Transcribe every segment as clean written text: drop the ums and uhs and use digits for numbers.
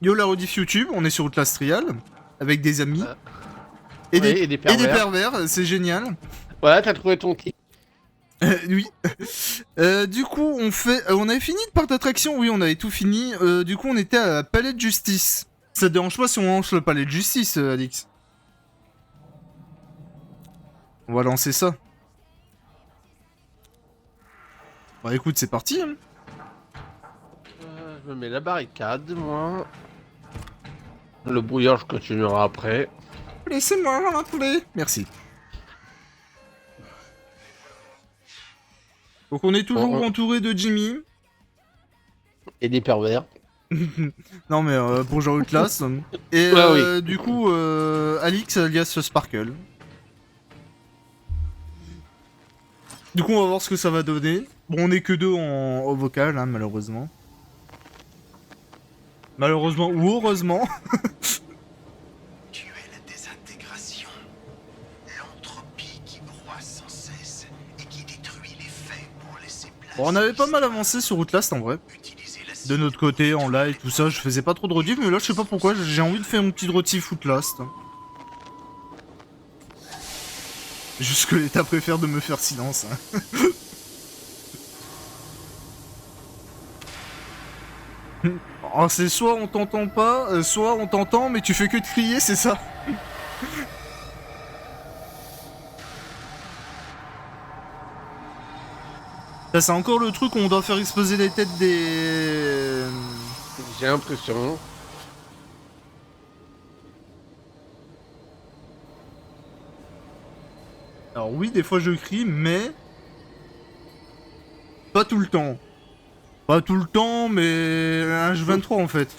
Yo la rediff YouTube, on est sur Outlast Trial, avec des amis, Euh, et, oui, des, et des et des pervers. pervers, c'est génial. Voilà, t'as trouvé ton kick. Oui. Du coup, on avait fini de parc d'attraction, oui, on avait tout fini. Du coup, on était à la Palais de Justice. Ça te dérange pas si on lance le Palais de Justice, Alix? On va lancer ça. Bah écoute, c'est parti, hein. Je me mets la barricade, moi. Le brouillard, je continuerai après. Laissez-moi rentrer. Merci. Donc on est toujours entouré de Jimmy. Et des pervers. Non mais pour jouer Outlast. Et Ah oui. du coup, Alix alias Sparkle. Du coup, on va voir ce que ça va donner. Bon, on est que deux en vocal, hein, malheureusement. Malheureusement ou heureusement. Tu es la désintégration, l'entropie qui croît sans cesse et qui détruit les faits pour laisser place. Bon, on avait pas mal avancé sur Outlast en vrai. Utiliser la De notre côté, en live, tout ça, je faisais pas trop de rediff, mais là, je sais pas pourquoi, j'ai envie de faire une petite rediff Outlast. Juste que l'État préfère de me faire silence. Hein. Oh, c'est soit on t'entend pas, soit on t'entend, mais tu fais que de crier, c'est ça? Ça, c'est encore le truc où on doit faire exploser les têtes des... J'ai l'impression. Alors oui, des fois je crie, mais... Pas tout le temps. Pas tout le temps, mais... Un H23 en fait.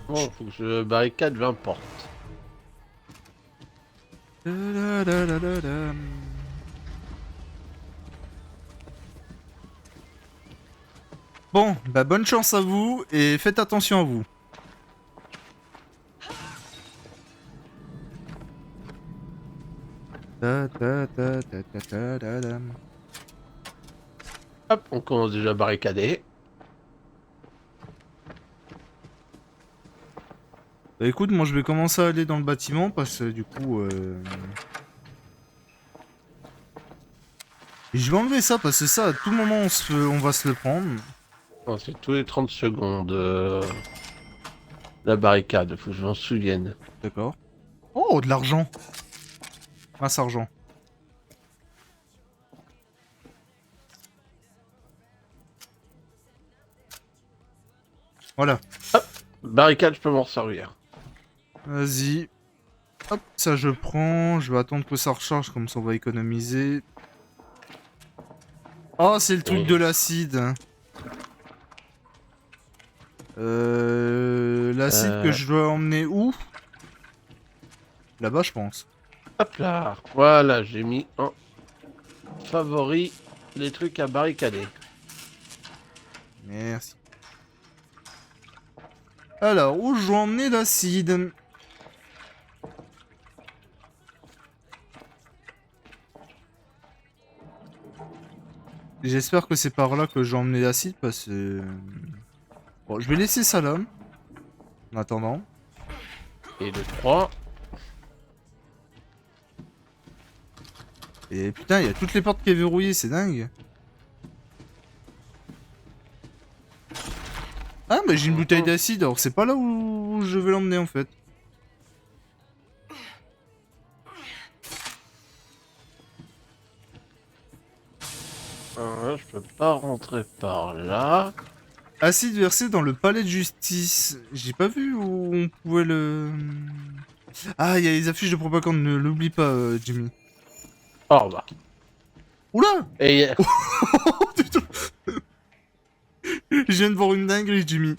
Bon, faut que je barricade 20 portes. Bon, bah bonne chance à vous, et faites attention à vous. Hop, on commence déjà à barricader. Bah écoute, moi je vais commencer à aller dans le bâtiment, parce que du coup... Et je vais enlever ça, parce que ça, à tout moment on va se le prendre. Ensuite, tous les 30 secondes, la barricade, faut que je m'en souvienne. D'accord. Oh, de l'argent. Masse argent. Voilà. Barricade, je peux m'en servir. Vas-y. Hop, ça je prends. Je vais attendre que ça recharge, comme ça on va économiser. Oh, c'est le truc de l'acide. L'acide que je dois emmener où? Là-bas, je pense. Hop là. Voilà, j'ai mis en favori les trucs à barricader. Merci. Alors, où je dois emmener l'acide? J'espère que c'est par là que je dois emmener l'acide, parce que... Bon, je vais laisser ça là. En attendant. Et le 3. Et putain, il y a toutes les portes qui sont verrouillées, c'est dingue. Ah, bah j'ai une bouteille d'acide, alors c'est pas là où je vais l'emmener en fait. Je peux pas rentrer par là. Acide versé dans le palais de justice. J'ai pas vu où on pouvait le... Ah, il y a les affiches de propagande, ne l'oublie pas, Jimmy. Oh bah. Oula. Et Je viens de voir une dinguerie, Jimmy.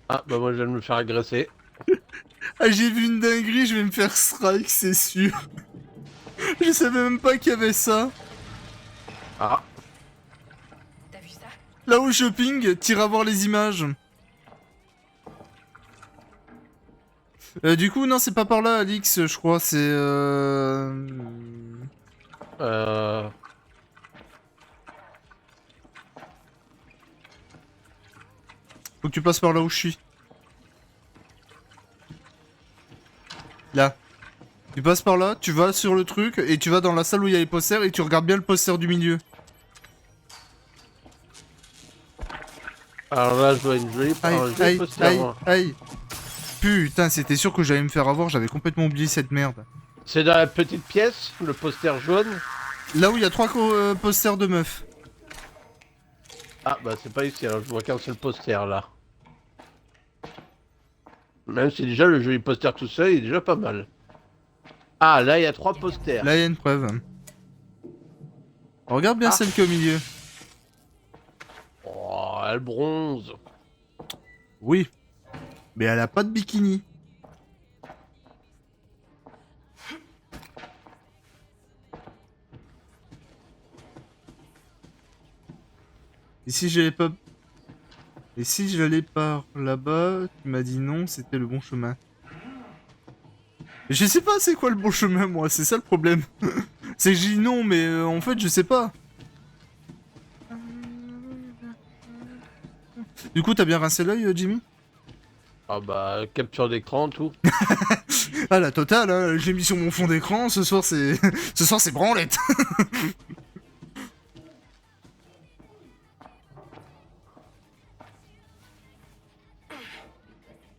ah bah moi je viens de me faire agresser. Ah, j'ai vu une dinguerie, je vais me faire strike, c'est sûr. Je savais même pas qu'il y avait ça. Ah. T'as vu ça? Là au shopping, t'iras voir les images. Du coup, non, c'est pas par là, Alix, je crois, c'est... Euh... Faut que tu passes par là où je suis. Là. Tu passes par là, tu vas sur le truc, et tu vas dans la salle où il y a les posters, et tu regardes bien le poster du milieu. Alors là, je vois une jolie, Aïe, un joli aïe, poster, aïe, moi. aïe. Putain, c'était sûr que j'allais me faire avoir, j'avais complètement oublié cette merde. C'est dans la petite pièce, le poster jaune. Là où il y a 3 posters de meufs. Ah bah c'est pas ici, alors je vois qu'un seul poster là. Même si déjà le joli poster tout seul il est déjà pas mal. Ah là il y a 3 posters. Là, il y a une preuve. Regarde bien Ah. celle qui est au milieu. Oh, elle bronze. Oui. Mais elle a pas de bikini. Et si j'allais pas... Et si j'allais par là-bas, tu m'as dit non, c'était le bon chemin. Je sais pas c'est quoi le bon chemin, moi, c'est ça le problème. C'est que j'ai dit non, mais en fait, je sais pas. Du coup, t'as bien rincé l'œil, Jimmy? Ah bah capture d'écran tout. Ah, la totale, hein, j'ai mis sur mon fond d'écran, ce soir c'est... ce soir c'est branlette.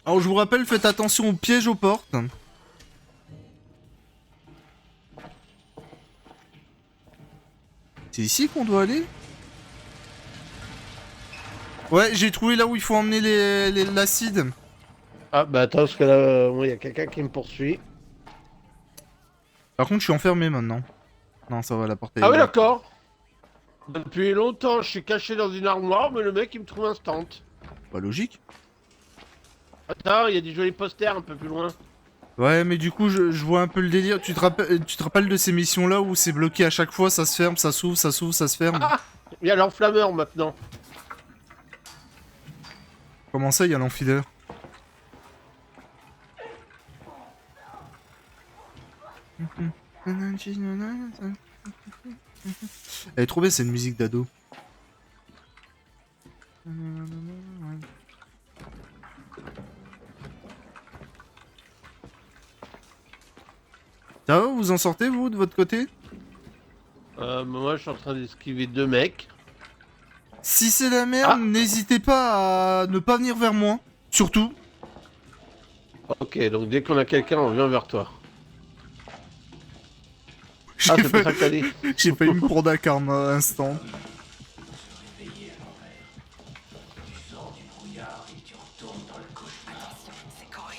Alors je vous rappelle, faites attention aux pièges aux portes. C'est ici qu'on doit aller? Ouais, j'ai trouvé là où il faut emmener l'acide. Ah bah attends parce que là moi il y a quelqu'un qui me poursuit. Par contre, je suis enfermé maintenant. Non, ça va, la porte est Ah oui ouverte. d'accord. Depuis longtemps je suis caché dans une armoire mais le mec il me trouve instant. Pas logique. Attends il y a des jolis posters un peu plus loin. Ouais, mais du coup, je vois un peu le délire. Tu te rappelles de ces missions-là où c'est bloqué à chaque fois, ça se ferme, ça s'ouvre, ça s'ouvre, ça se ferme? Ah il y a l'enflammeur maintenant. Comment ça, il y a l'enfileur? Elle est trop belle, c'est une musique d'ado. Ça va, vous en sortez, vous, de votre côté? Moi je suis en train d'esquiver 2 mecs. Si c'est la merde, Ah. n'hésitez pas à ne pas venir vers moi. Surtout. Ok donc dès qu'on a quelqu'un on vient vers toi. J'ai Ah c'est pas fa- ça que t'as dit. j'ai failli me prendre un karma instant.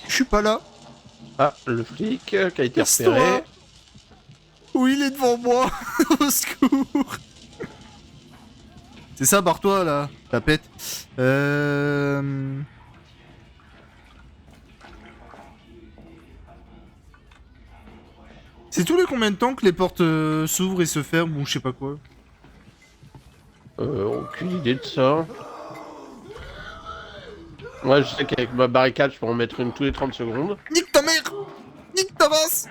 Je suis pas là. Ah le flic qui a été Casse-toi. repéré. Oui, il est devant moi. Au secours. C'est ça, barre-toi là. Tapette. C'est tous les combien de temps que les portes s'ouvrent et se ferment ou je sais pas quoi? Aucune idée de ça. Ouais, je sais qu'avec ma barricade, je peux en mettre une tous les 30 secondes. Nique ta mère. Nique ta race.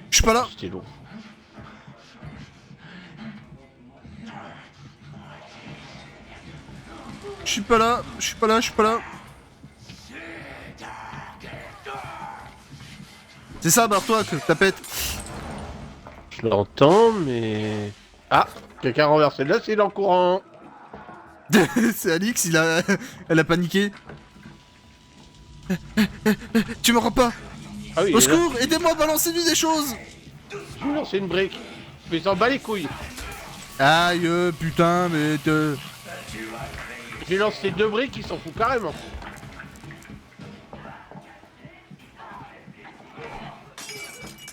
Je suis pas là. Stylo. Je suis pas là. Je suis pas là. Je suis pas là. C'est ça, barre-toi, tapette. Je l'entends, mais... Ah, quelqu'un a renversé là, c'est en courant. C'est Alix, elle a paniqué. Tu me rends pas. Ah oui, Au il est là. secours, aidez-moi à balancer des choses. Je vais lancer une brique. Mais il s'en bat les couilles. Aïe, putain, mais... J'ai lancé 2 briques, il s'en fout carrément.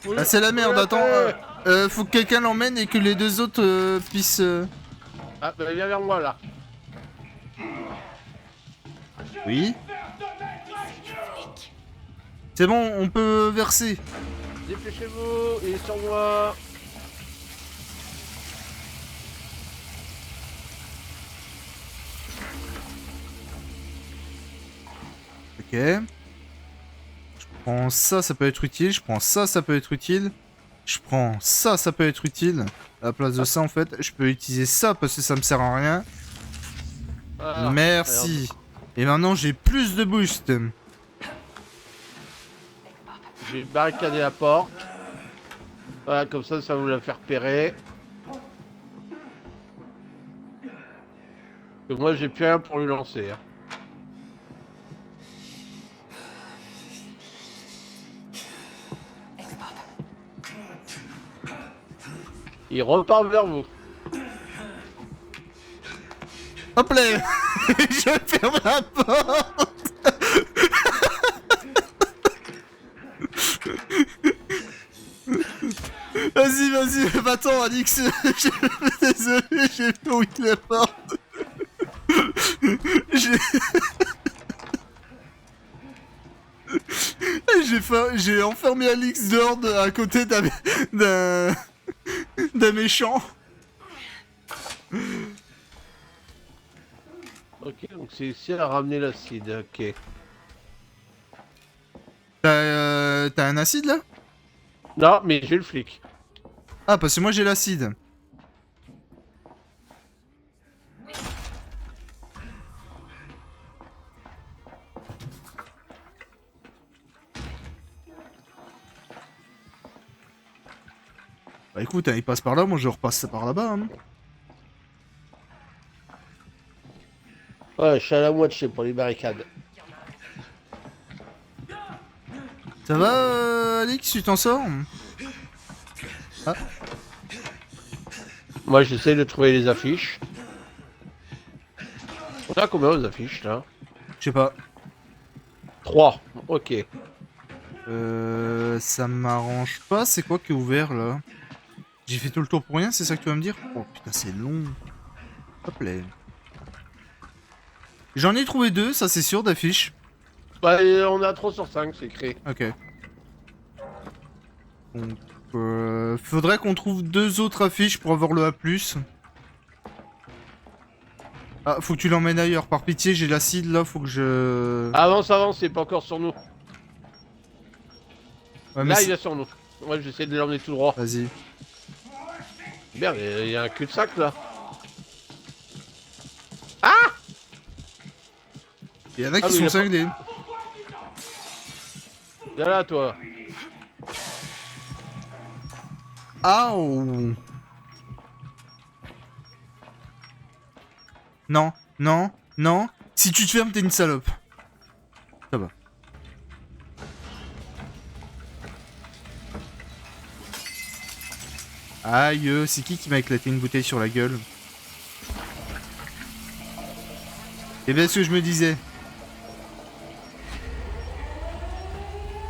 Oui, Ah, c'est la merde, oui, attends. Faut que quelqu'un l'emmène et que les deux autres puissent... Ah, bah viens vers moi là. Oui. C'est bon, on peut verser. Dépêchez-vous, il est sur moi. Ok. Je prends ça, ça peut être utile. Je prends ça, ça peut être utile. Je prends ça, ça peut être utile. À la place de ça, en fait, je peux utiliser ça parce que ça me sert à rien. Ah, Merci. Et maintenant j'ai plus de boost. merde. J'ai barricadé la porte. Voilà, comme ça vous la faire repérer. Et moi, j'ai plus rien pour lui lancer. Hein. Il repart vers vous. Hop là. Je ferme la porte. Vas-y, va-t'en, Alix. Désolé, j'ai verrouillé la porte. J'ai... j'ai enfermé Alix dehors à côté d'un méchant. Ok, donc c'est ici à ramener l'acide. Ok. T'as un acide là? Non, mais j'ai le flic. Ah, parce que moi j'ai l'acide. Bah écoute, hein, il passe par là, moi je repasse par là-bas. Hein. Ouais, je suis à la moitié pour les barricades. Ça va, Alix, tu t'en sors? Ah, Moi, j'essaie de trouver les affiches. On a combien aux affiches là? je sais pas. 3. Ok. Ça m'arrange pas, c'est quoi qui est ouvert là? J'ai fait tout le tour pour rien, c'est ça que tu vas me dire? Oh putain, c'est long. Hop là. J'en ai trouvé 2, ça c'est sûr, d'affiches. Bah, on a 3 sur 5, c'est écrit. Ok. Donc, faudrait qu'on trouve 2 autres affiches pour avoir le A+. Ah, faut que tu l'emmènes ailleurs, par pitié, j'ai l'acide là, faut que je... Avance, c'est pas encore sur nous. Ouais, mais Là, il est sur nous. Moi, j'essaie de l'emmener tout droit. Vas-y. Merde, il y a un cul-de-sac là. Il y en a qui oui, sont il a cinglés. Viens là, toi. Aouh. Non, non, non. Si tu te fermes, t'es une salope. Ça va. Aïe, c'est qui m'a éclaté une bouteille sur la gueule? C'est bien ce que je me disais.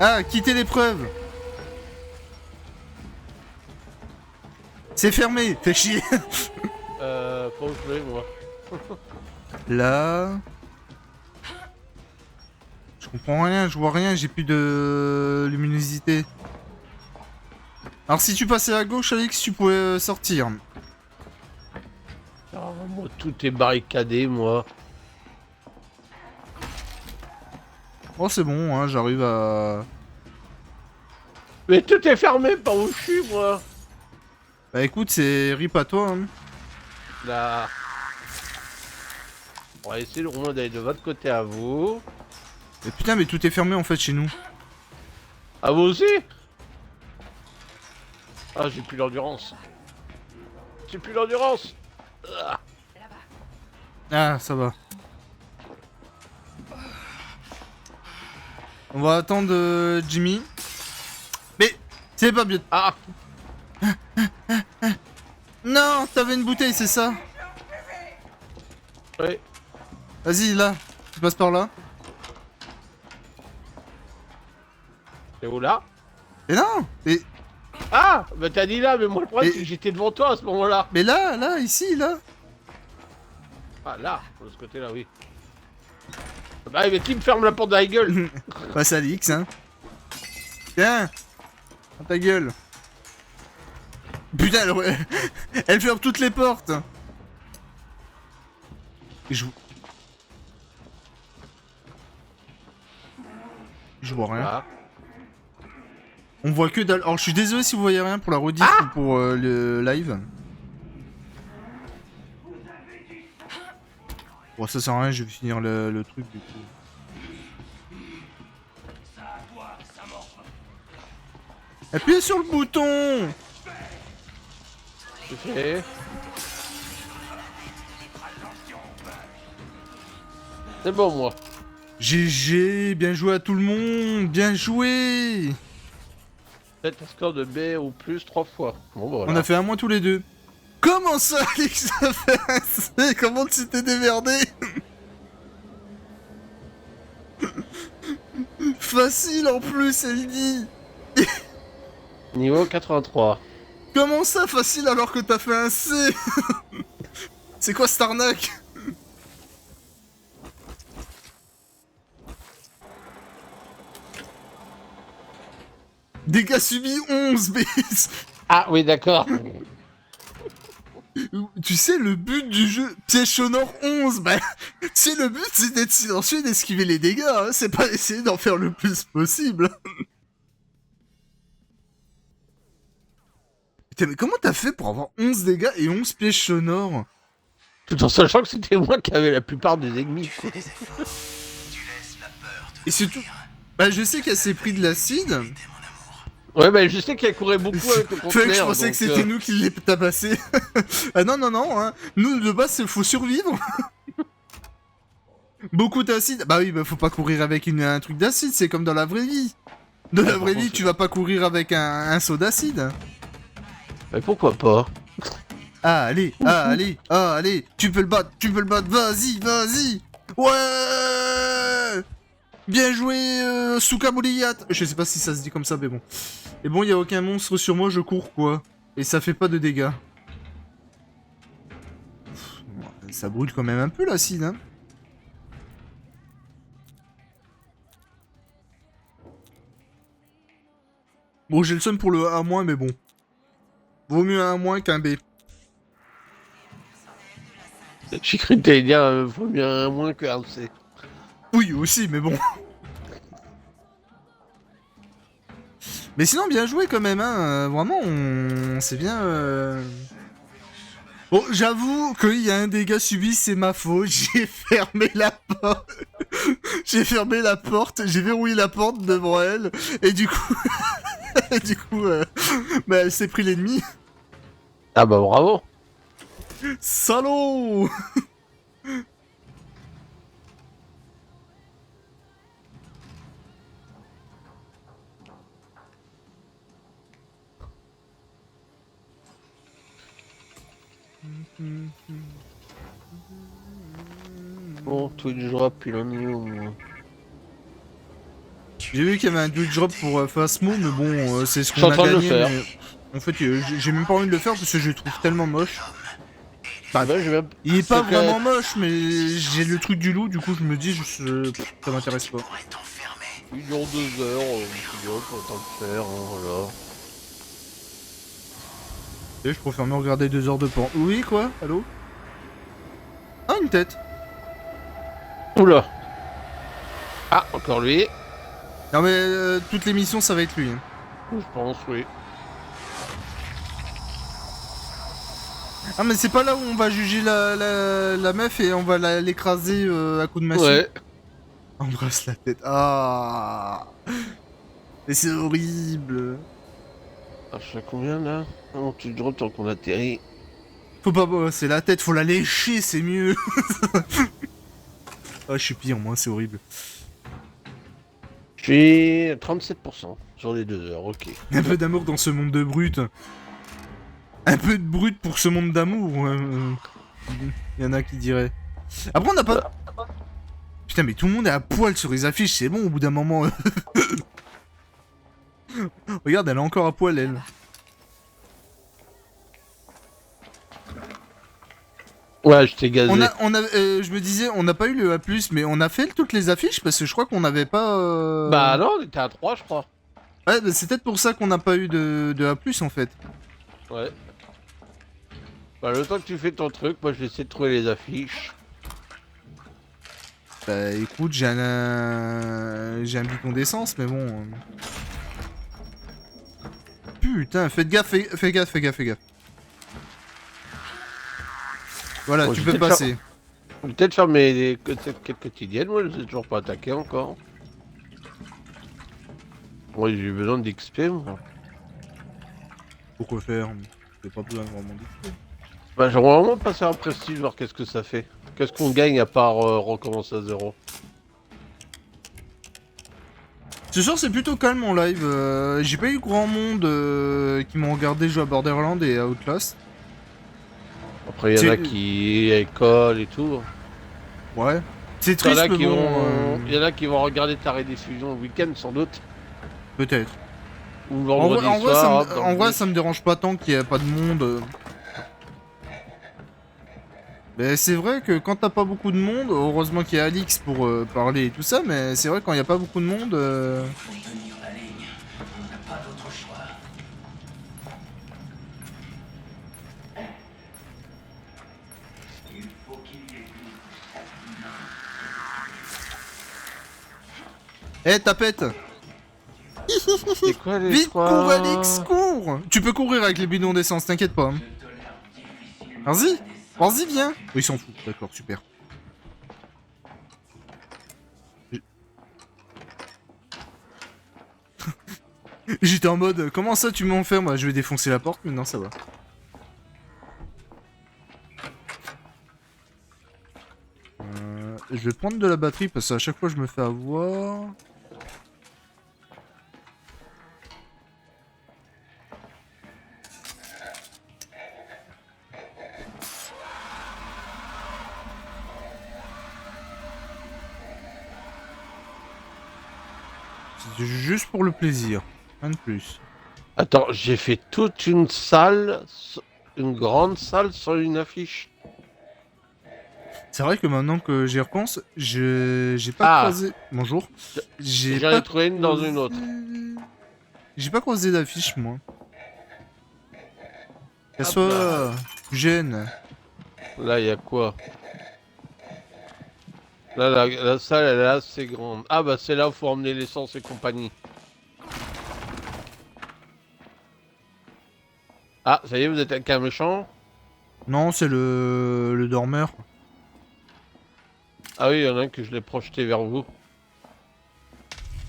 Ah, quittez l'épreuve. C'est fermé, fais chier. Faut que je vais, moi. Là... Je comprends rien, je vois rien, j'ai plus de luminosité. Alors si tu passais à gauche, Alix, tu pouvais sortir. Oh, moi, tout est barricadé, moi. Oh c'est bon, hein, j'arrive à... Mais tout est fermé par où je suis, moi. Bah écoute, c'est rip à toi. Hein. Là. On va essayer au moins d'aller de votre côté à vous. Mais putain, mais tout est fermé en fait chez nous. À vous aussi? Ah, j'ai plus l'endurance. J'ai plus l'endurance. Ah. Ah, ça va. On va attendre Jimmy. Mais c'est pas bien. Ah. Non, t'avais une bouteille, c'est ça? Ouais. Vas-y, là. Tu passes par là. C'est où là? Mais non. Mais Ah. Bah t'as dit là, mais moi le problème Et- c'est que j'étais devant toi à ce moment-là. là, ici, là. Ah là, de ce côté-là, oui. Bah mais qui me ferme la porte de la gueule? Passe à Alix, hein. Tiens. Dans ta gueule. Putain, elle ferme toutes les portes. Et je vois rien. Ah. On voit que dalle. Alors je suis désolé si vous voyez rien pour la rediff ou pour le live. Bon, ça sert à rien, je vais finir le truc du coup. Appuyez sur le bouton. C'est fait. C'est bon, moi. GG, bien joué à tout le monde, bien joué. Faites un score de B ou plus 3 fois. Bon, bah, voilà. On a fait un moins tous les deux. Comment ça, Alex, a fait un C? Comment tu t'es démerdé? Facile en plus, elle dit. Niveau 83. Comment ça, facile alors que t'as fait un C? C'est quoi cette arnaque? Dégâts subis 11, mais... Ah oui, d'accord. Tu sais, le but du jeu, piège sonore 11, bah... Tu sais, le but, c'est d'être silencieux et d'esquiver les dégâts, hein, c'est pas essayer d'en faire le plus possible. Putain, mais comment t'as fait pour avoir 11 dégâts et 11 pièges sonores? Tout en sachant que c'était moi qui avais la plupart des ennemis. Tu fais des efforts. Tu laisses la peur te Et c'est tout... conduire. Bah, je sais qu'elle s'est pris de l'acide. T'es mon amour. Ouais, bah je sais qu'elle courait beaucoup avec le Fait que conteneur. je pensais que c'était nous qui les tabassé. Ah non, non, non, hein. Nous, de base, il faut survivre. Beaucoup d'acide. Bah oui, bah faut pas courir avec un truc d'acide, c'est comme dans la vraie vie. Dans la par vraie contre, vie, tu vas pas courir avec un seau d'acide. Mais pourquoi pas? Ah, allez, allez, tu peux le battre, vas-y, vas-y. Ouais. Bien joué, Soukamoliyat. Je sais pas si ça se dit comme ça, mais bon. Et bon, y a aucun monstre sur moi, je cours, quoi. Et ça fait pas de dégâts. Ça brûle quand même un peu, l'acide, hein. Bon, j'ai le seum pour le A-, mais bon. Vaut mieux un A- qu'un B. J'ai cru que t'allais dire vaut mieux un moins que un C. Oui, aussi, mais bon. Mais sinon, bien joué quand même, hein. Vraiment, on... c'est bien... Bon, j'avoue qu'il y a un dégât subi, c'est ma faute. J'ai fermé la porte. J'ai fermé la porte, j'ai verrouillé la porte devant elle. Et du coup... bah, elle s'est pris l'ennemi. Ah bah bravo. Salaud. Bon, Twitch drop, il en est où moi? J'ai vu qu'il y avait un Twitch drop pour Phasmo, mais bon, c'est ce Je suis qu'on en a train de le gagné. faire. Mais... En fait, j'ai même pas envie de le faire parce que je le trouve tellement moche. Bah j'ai même... Il est pas C'est que- vraiment moche, mais j'ai le truc du loup, du coup je me dis, ça m'intéresse pas. Pourrais t'enfermer. Il dure 2 heures, autant le faire, hein, voilà. Et je préfère me regarder 2 heures de porn. Oui, quoi? Allô? Ah, une tête. Oula. Ah, encore lui. Non mais toute l'émission ça va être lui. Hein. Je pense, oui. Ah mais c'est pas là où on va juger la meuf et on va l'écraser à coups de massue. Ouais. Embrasse la tête. Ah. Mais c'est horrible. Ah, je sais combien là? Non, tu drop tant qu'on atterrit. Faut pas c'est la tête, faut la lécher, c'est mieux. Ah, je suis pire, moi, c'est horrible. Je suis à 37% sur les 2 heures, ok. Un peu d'amour dans ce monde de brutes. Un peu de brut pour ce monde d'amour. Il y en a qui diraient. Après, on n'a pas... Putain, mais tout le monde est à poil sur les affiches, c'est bon au bout d'un moment. Regarde, elle est encore à poil, elle. Ouais, je t'ai gazé. Je me disais, on n'a pas eu le A+, mais on a fait toutes les affiches parce que je crois qu'on n'avait pas... Bah non, on était à 3, je crois. Ouais, bah, c'est peut-être pour ça qu'on n'a pas eu de A+, en fait. Ouais. Bah le temps que tu fais ton truc, moi je vais essayer de trouver les affiches. Bah écoute, j'ai un bidon d'essence, mais bon... Putain, faites gaffe, fais gaffe. Voilà, Bon, tu je peux vais passer. Je vais peut-être faire mes quêtes quotidiennes, moi je les ai toujours pas attaqué encore. Moi j'ai eu besoin d'XP moi. Pourquoi faire? J'ai pas besoin de vraiment d'XP. Bah j'aimerais vraiment passer un prestige, voir qu'est-ce que ça fait. Qu'est-ce qu'on gagne à part recommencer à zéro. Ce soir c'est plutôt calme en live, j'ai pas eu grand monde qui m'ont regardé jouer à Borderlands et à Outlast. Après il y en a qui école et tout. Ouais. C'est Il y en triste a mais qui bon, vont... Il y en a qui vont regarder ta rediffusion le week-end sans doute. peut-être. Ou le vendredi soir. hop, dans En le vrai bus. ça me dérange pas tant qu'il y a pas de monde. Mais c'est vrai que quand t'as pas beaucoup de monde, heureusement qu'il y a Alix pour parler et tout ça, mais c'est vrai quand il y a pas beaucoup de monde... Faut tenir la ligne. On n'a pas d'autre choix. Il faut qu'il y ait Eh tapette! C'est quoi les Vite, trois... cours Alix, cours! Tu peux courir avec les bidons d'essence, t'inquiète pas. Hein. Vas-y, vas-y viens! Oh, il s'en fout, d'accord, super. J'étais en mode, comment ça tu m'enfermes? Moi je vais défoncer la porte, mais non ça va. Je vais prendre de la batterie parce qu'à chaque fois je me fais avoir. C'est juste pour le plaisir, rien de plus. Attends, j'ai fait toute une salle, une grande salle sur une affiche. C'est vrai que maintenant que j'y repense, j'ai pas croisé. Bonjour. J'en ai trouvé une dans une autre. J'ai pas croisé d'affiche moi. Qu'elle Hop soit là. gêne. Là, il y a quoi? Là, la salle, elle est assez grande. Ah, bah, c'est là où faut emmener l'essence et compagnie. Ah, ça y est, vous êtes avec un méchant? Non, c'est le dormeur. Ah oui, il y en a un que je l'ai projeté vers vous.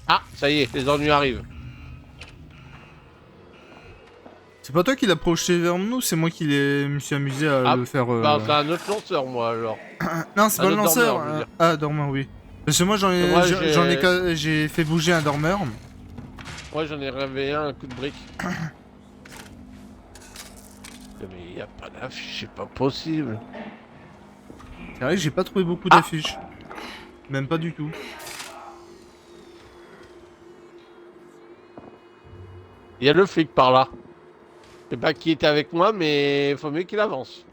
Ah, ça y est, les ennuis arrivent. C'est pas toi qui l'as projeté vers nous, c'est moi qui me suis amusé à Ah, le faire. Bah, c'est un autre lanceur, moi, alors. Non, c'est un pas le autre lanceur. dormeur, je veux dire. Ah, dormeur, oui. Parce que moi Moi, j'ai fait bouger un dormeur. Moi, j'en ai réveillé un coup de brique. Mais il n'y a pas d'affiche, c'est pas possible. C'est vrai que j'ai pas trouvé beaucoup d'affiches. Même pas du tout. Il y a le flic par là. Je sais pas qui était avec moi, mais faut mieux qu'il avance.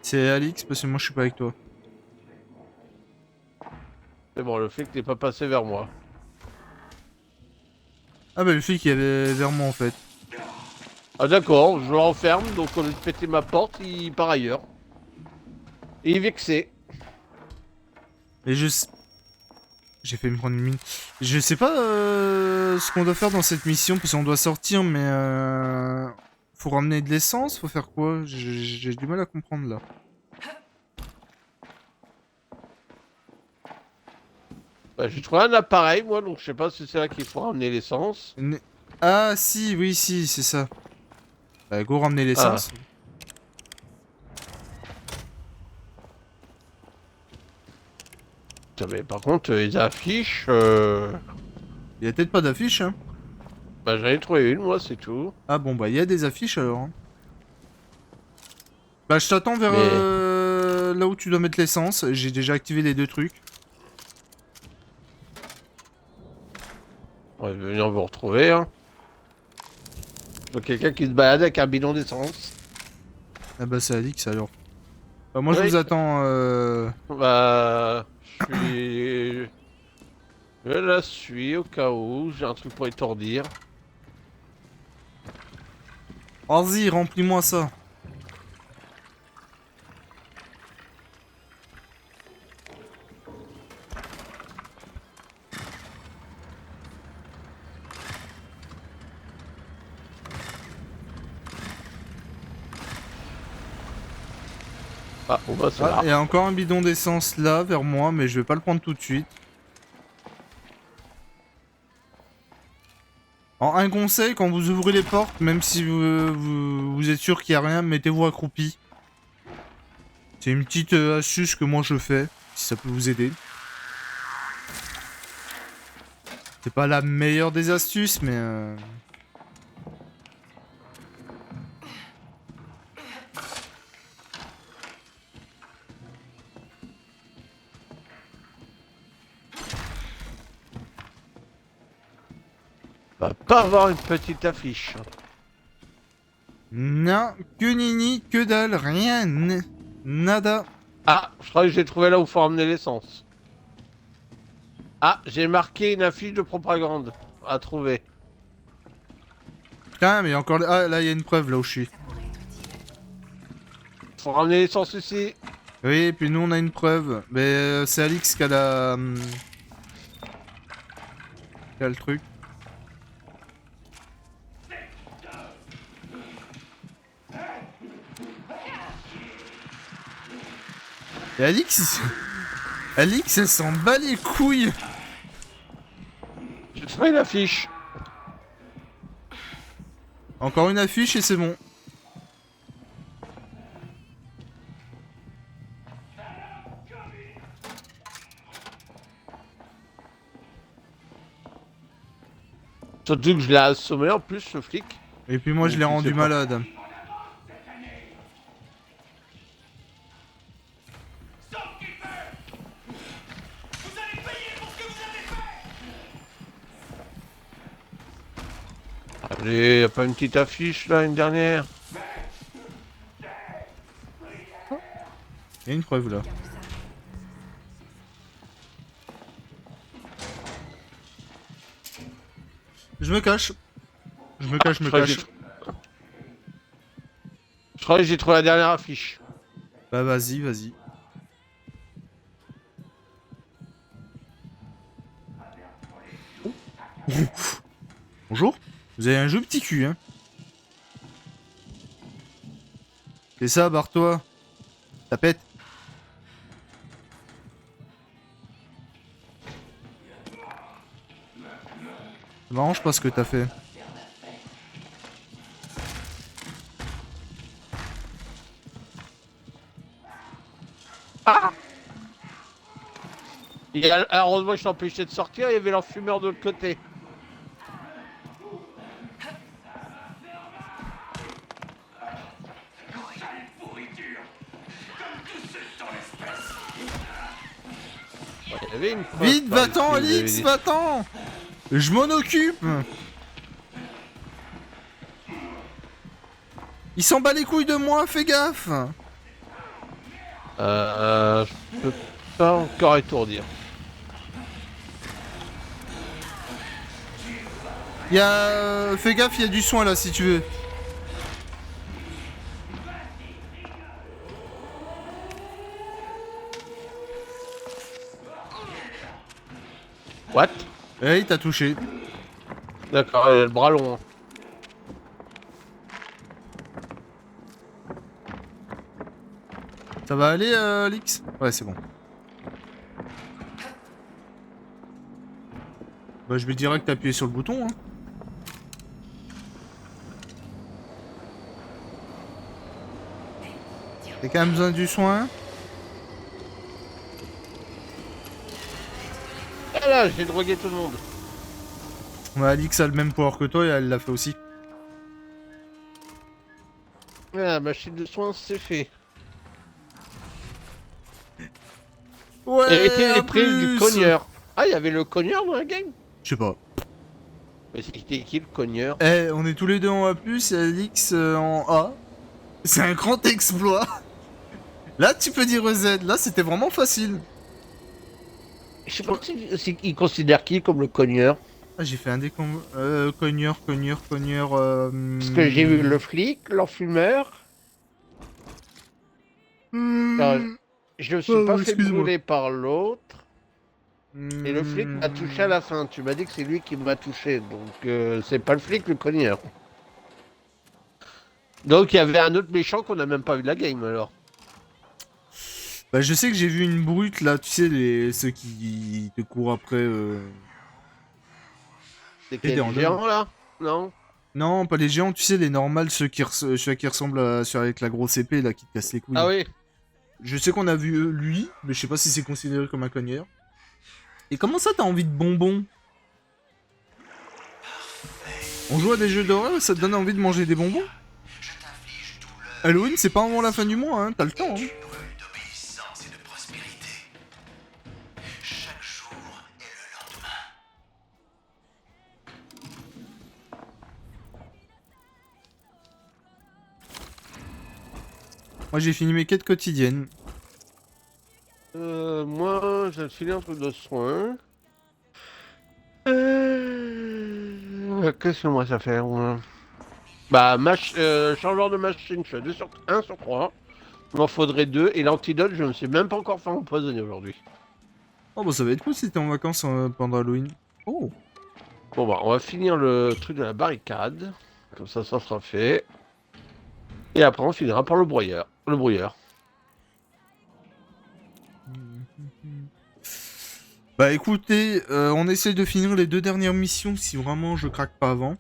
C'est Alix, parce que moi je suis pas avec toi. C'est bon, le flic n'est pas passé vers moi. Ah bah le flic il avait vers moi en fait. Ah d'accord, je le renferme, donc au lieu de péter ma porte, il part ailleurs. Et il est vexé. Et j'ai fait me prendre une mine. Je sais pas ce qu'on doit faire dans cette mission, parce qu'on doit sortir, mais faut ramener de l'essence, faut faire quoi? J'ai du mal à comprendre là. Bah, j'ai trouvé un appareil, moi, donc je sais pas si c'est là qu'il faut ramener l'essence. Ah si, oui, si, c'est ça. Bah go ramener l'essence. Putain, mais par contre, les affiches... Il y a peut-être pas d'affiche, hein. Bah, j'en ai trouvé une, moi, c'est tout. Ah bon bah il y a des affiches alors. Hein. Bah je t'attends vers Mais- là où tu dois mettre l'essence. J'ai déjà activé les deux trucs. On va venir vous retrouver, hein. Donc quelqu'un qui se balade avec un bidon d'essence. Ah bah c'est Alix alors. Bah, moi Oui. je vous attends. Bah... Je suis... Je la suis au cas où, j'ai un truc pour étourdir. Vas-y, remplis-moi ça. Ah, on va se Ah, il y a encore un bidon d'essence là, vers moi, mais je vais pas le prendre tout de suite. Alors, un conseil, quand vous ouvrez les portes, même si vous êtes sûr qu'il y a rien, mettez-vous accroupi. C'est une petite astuce que moi je fais, si ça peut vous aider. C'est pas la meilleure des astuces, mais... va pas avoir une petite affiche. Non, que nini, que dalle, rien, nada. Ah, je crois que j'ai trouvé là où faut emmener l'essence. Ah, j'ai marqué une affiche de propagande à trouver. Putain, mais encore... Ah, là, il y a une preuve, là où je suis. Ça pourrait être utile. Faut ramener l'essence ici. Oui, et puis nous, on a une preuve. Mais c'est Alix qui a la... qui a le truc. Et Alix... Alix, elle s'en bat les couilles. J'ai trouvé l'affiche. Encore une affiche et c'est bon. Surtout que je l'ai assommé en plus, ce flic. Et puis moi, je l'ai Je rendu sais pas. malade. Allez, y'a pas une petite affiche là, une dernière? Il y a une preuve là. Regarde ça. Je me cache. Je me cache, je me cache. Je crois que j'ai trouvé la dernière affiche. Bah vas-y, vas-y. Bonjour. Vous avez un jeu petit cul, hein. C'est ça, barre-toi. Tapette. Ça m'arrange pas ce que t'as fait. Et heureusement que je t'empêchais de sortir, il y avait l'enfumeur de l'autre côté. Il y avait une preuve Vite, par va-t'en, ici, vous avez Alix, dit. va-t'en. Je m'en occupe. Il s'en bat les couilles de moi, fais gaffe. Je peux pas encore étourdir. Il y a... Fais gaffe, il y a du soin là si tu veux. What? Eh, il t'a touché. D'accord, elle a le bras long. Hein. Ça va aller, Alix? Ouais, c'est bon. Bah, je vais direct appuyer sur le bouton, hein. T'as quand même besoin du soin? Ah là, j'ai drogué tout le monde. Ouais, Alix a le même pouvoir que toi et elle l'a fait aussi. Ah, la machine de soins, c'est fait. Ouais, Et était les en prises du plus. cogneur. Ah, il y avait le cogneur dans la game? Je sais pas. Mais c'était qui le cogneur? Eh, on est tous les deux en A+, et Alix en A. C'est un grand exploit. Là, tu peux dire Z. Là, c'était vraiment facile. Je sais pas si il considère qui comme le cogneur. Ah, j'ai fait un cogneur. Parce que j'ai vu le flic, l'enfumeur. Alors, je me suis Oh, pas fait excuse-moi. brûler par l'autre. Et le flic m'a touché à la fin. Tu m'as dit que c'est lui qui m'a touché. Donc c'est pas le flic, le cogneur. Donc il y avait un autre méchant qu'on n'a même pas vu de la game alors. Bah je sais que j'ai vu une brute là, tu sais, ceux qui te courent après... C'est des quel randonnes. géant là? Non? Non, pas les géants, tu sais, les normales, ceux qui ressemblent à ceux avec la grosse épée là, qui te cassent les couilles. Ah oui. Je sais qu'on a vu lui, mais je sais pas si c'est considéré comme un cogneur. Et comment ça t'as envie de bonbons? On joue à des jeux d'horreur et ça te donne envie de manger des bonbons? Je t'inflige douleur Halloween, c'est pas avant la fin du mois, hein, t'as le temps. Hein. et brûle d'obéissance et de prospérité. Chaque jour est le lendemain. Moi j'ai fini mes quêtes quotidiennes. Moi, j'ai filé un truc de soin. Qu'est-ce que moi ça fait moi? Bah, changeur de machine, je suis à 2 sur 1 sur 3. Il m'en faudrait 2. Et l'antidote, je ne me suis même pas encore fait empoisonner aujourd'hui. Oh bah ça va être cool si t'es en vacances pendant Halloween. Oh. Bon bah, on va finir le truc de la barricade. Comme ça sera fait. Et après, on finira par le broyeur. Le brouilleur. Bah écoutez, on essaie de finir les 2 dernières missions si vraiment je craque pas avant.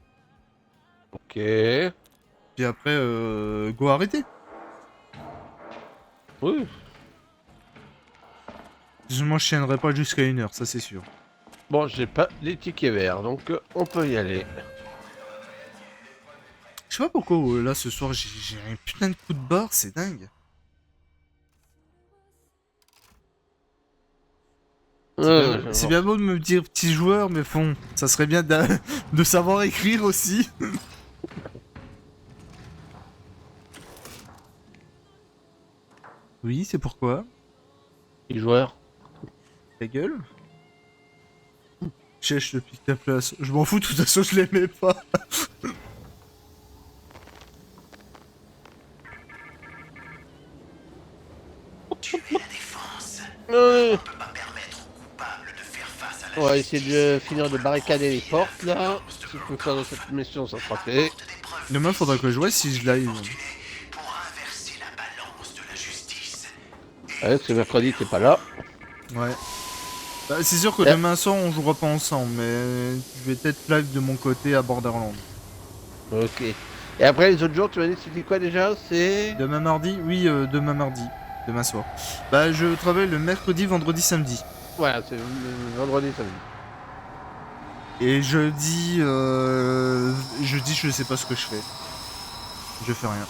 Ok. Puis après, go arrêter. Oui. Je m'enchaînerai pas jusqu'à 1 heure, ça c'est sûr. Bon, j'ai pas les tickets verts, donc on peut y aller. Je sais pas pourquoi là ce soir j'ai un putain de coup de barre, c'est dingue. C'est bien beau de me dire petit joueur, mais bon, ça serait bien de savoir écrire aussi. Oui, c'est pourquoi. Les joueurs. Ta gueule. Je te pique ta place. Je m'en fous, de toute façon je l'aimais pas. Tu es la défense. Ouais. On ne peut pas permettre aux coupables de faire face à la On va justice. essayer de finir de barricader les portes là. Si je peux faire de cette mission, ça sera fait. Demain faudra que je vois si je live. Pour inverser la balance de la justice. Ouais, ce mercredi, t'es pas là. Ouais. Bah, c'est sûr que demain soir on jouera pas ensemble, mais je vais peut-être live de mon côté à Borderland. Ok. Et après, les autres jours, tu m'as dit que c'était quoi déjà? C'est. Demain mardi? Oui, demain mardi. Demain soir. Bah je travaille le mercredi, vendredi, samedi. Voilà, c'est le vendredi, samedi. Et jeudi, je sais pas ce que je fais. Je fais rien.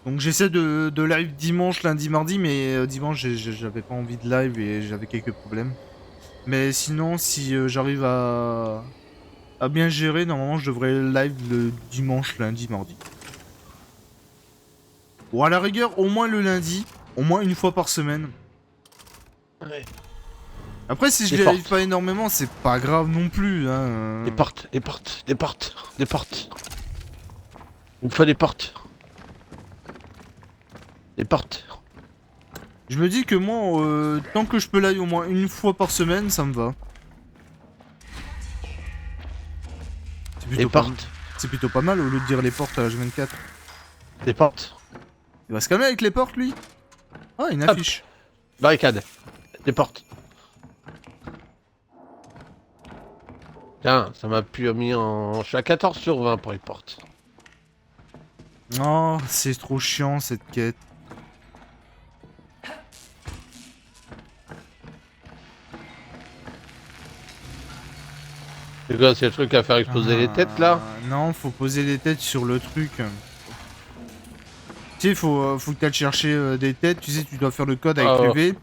Donc j'essaie de live dimanche, lundi, mardi, mais dimanche j'avais pas envie de live et j'avais quelques problèmes. Mais sinon, si j'arrive à bien gérer, normalement je devrais live le dimanche, lundi, mardi. Ou à la rigueur, au moins le lundi, au moins une fois par semaine. Ouais. Après, si je Des les live portes. pas énormément, c'est pas grave non plus. Hein. Des portes, des portes, des portes, des portes. Il me faut des portes. Des portes. Je me dis que moi, tant que je peux live au moins une fois par semaine, ça me va. C'est Des plutôt pas- portes. C'est plutôt pas mal au lieu de dire les portes à H24. Des portes. Il va se calmer avec les portes, lui. Ah, une Hop. affiche. Barricade. Des portes. Tiens, ça m'a pu mis en. Je suis à 14 sur 20 pour les portes. Oh, c'est trop chiant cette quête. C'est quoi, c'est le truc à faire exploser les têtes là? Non, faut poser les têtes sur le truc. Tu sais, faut que t'ailles chercher des têtes. Tu sais, tu dois faire le code avec Ah ouais. UV.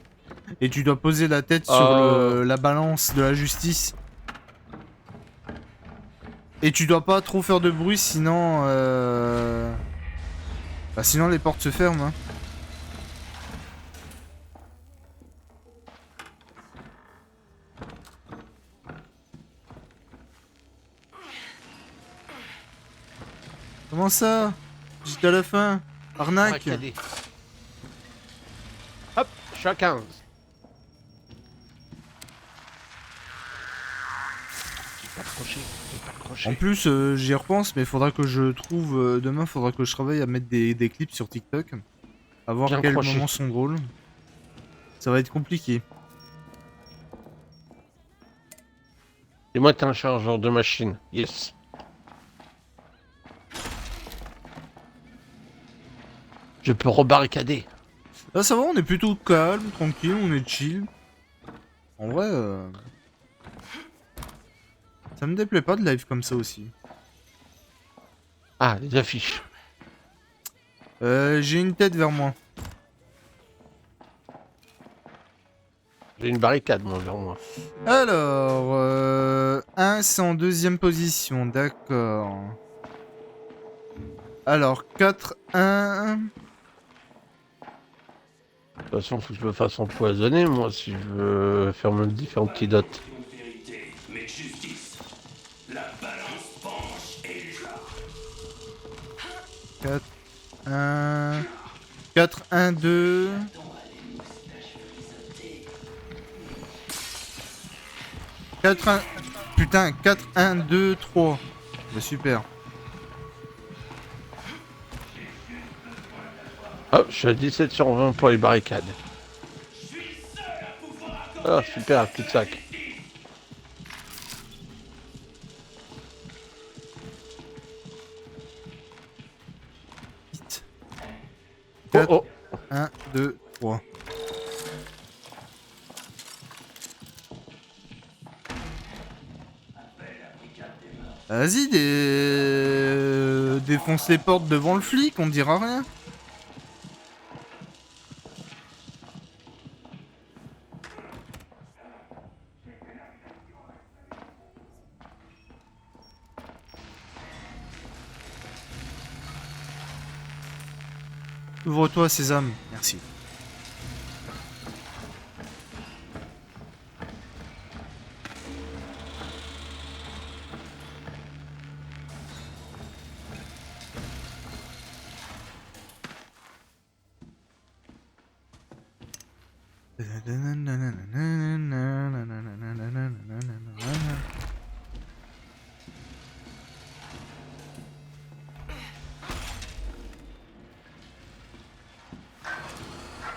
Et tu dois poser la tête sur la balance de la justice. Et tu dois pas trop faire de bruit, sinon... Bah sinon les portes se ferment. Hein. Comment ça? J'étais à la fin. Arnaque. Barricadé. Hop, je suis à 15. J'ai pas accroché, j'ai pas accroché. En plus, j'y repense, mais faudra que je trouve... demain, faudra que je travaille à mettre des clips sur TikTok. À voir Bien quels accroché. moments sont drôles. Ça va être compliqué. Et moi, t'es un chargeur de machine. Yes. Je peux rebarricader. Là, ça va, on est plutôt calme, tranquille, on est chill. En vrai, ça me déplaît pas de live comme ça aussi. Ah, les affiches. J'ai une tête vers moi. J'ai une barricade, moi, vers moi. Alors, 1 c'est en deuxième position, d'accord. Alors, 4-1. De toute façon, faut que je me fasse empoisonner, moi, si je veux faire mon différents antidotes. Vérité, mais de justice. La balance penche et là. 4-1. 4-1-2. 4-1. Putain, 4-1-2-3. Bah, super. Hop, je suis à 17 sur 20 pour les barricades. Ah, super, cul-de-sac. Vite. Oh, 4, oh. 1, 2, 3. Vas-y, défonce les portes devant le flic, on dira rien. Ouvre-toi, Sésame. Merci.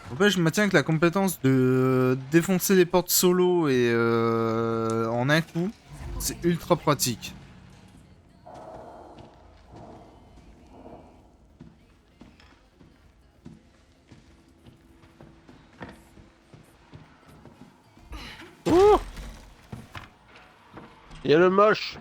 En fait, je maintiens que la compétence de défoncer les portes solo et en un coup, c'est ultra pratique. Oh, il y a le moche.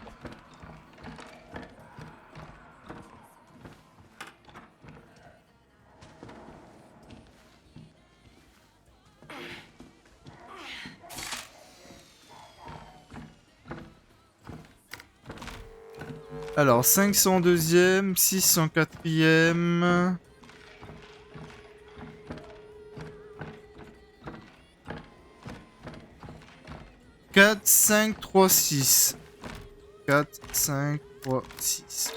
Alors, 500 en deuxième, 600 en quatrième. Quatre, 5, 3, 6. 4, 5, 3, 6.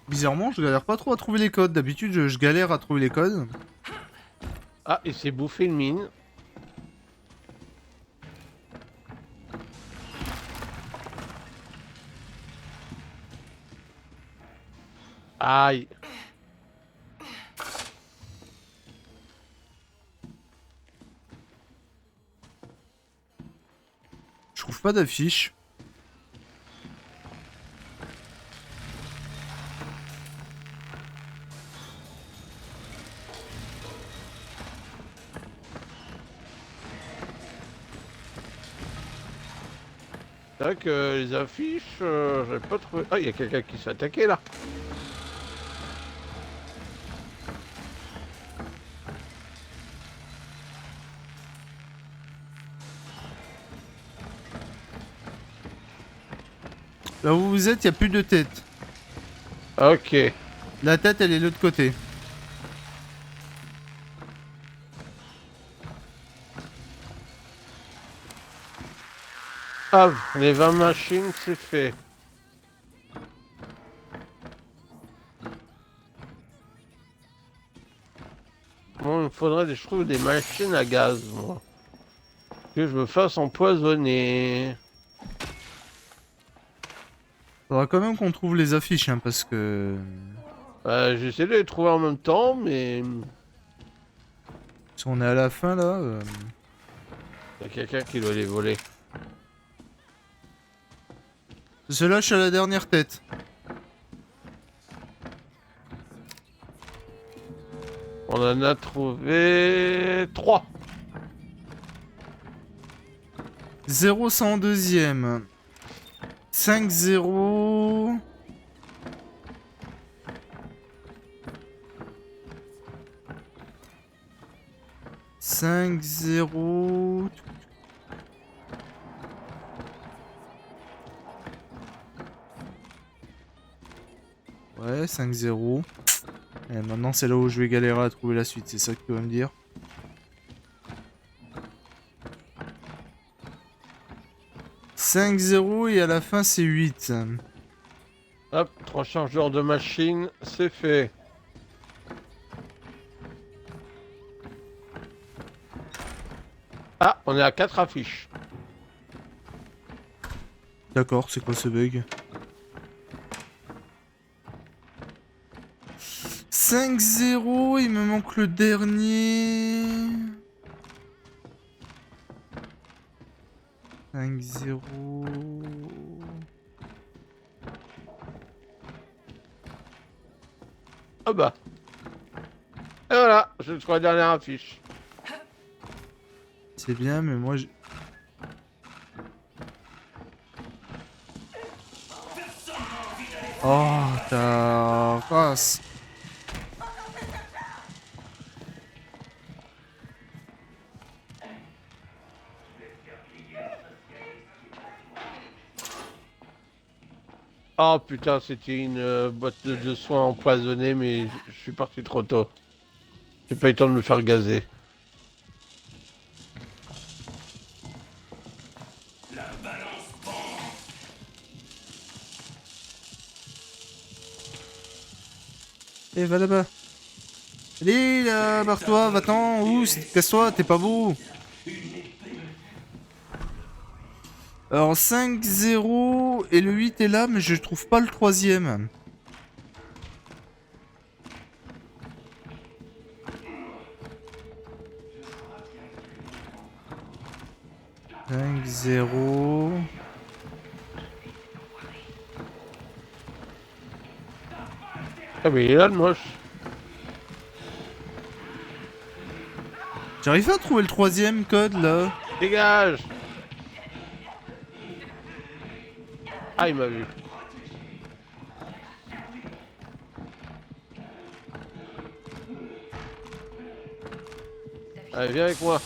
Bizarrement, je galère pas trop à trouver les codes. D'habitude, je galère à trouver les codes. Ah, il s'est bouffé une mine. Aïe. Je trouve pas d'affiche. C'est vrai que les affiches, j'avais pas trouvé. Ah, il y a quelqu'un qui s'est attaqué là. Là où vous êtes, il a plus de tête. Ok. La tête, elle est de l'autre côté. Ah, les 20 machines, c'est fait. Bon, il me faudrait, je trouve, des machines à gaz, moi. Que je me fasse empoisonner. Faudra quand même qu'on trouve les affiches, hein, parce que... J'essaie de les trouver en même temps, mais... Si on est à la fin là. Il y a quelqu'un qui doit les voler. Se lâche à la dernière tête. On en a trouvé 3. 0 c'est en deuxième. 5-0. Cinq zéro. Ouais, 5-0. Et maintenant c'est là où je vais galérer à trouver la suite, c'est ça que tu vas me dire. 5-0 et à la fin c'est 8. Hop, 3 chargeurs de machine, c'est fait. Ah, on est à 4 affiches. D'accord, c'est quoi ce bug? 5-0, il me manque le dernier. 5-0. Ah bah. Et voilà, je trouve la dernière affiche. C'est bien, mais moi je... Oh, ta race. Oh putain, c'était une boîte de soins empoisonnée, mais je suis parti trop tôt. J'ai pas eu le temps de me faire gazer. La balance penche. Eh, va là-bas. Allez, là, barre-toi, va-t'en, où? Casse-toi, t'es pas beau. Alors 5-0 et le 8 est là, mais je trouve pas le troisième. « 5-0... » Ah mais il est là le moche. J'arrive pas à trouver le troisième code, là. Dégage. Ah, il m'a vu. Allez, viens avec moi.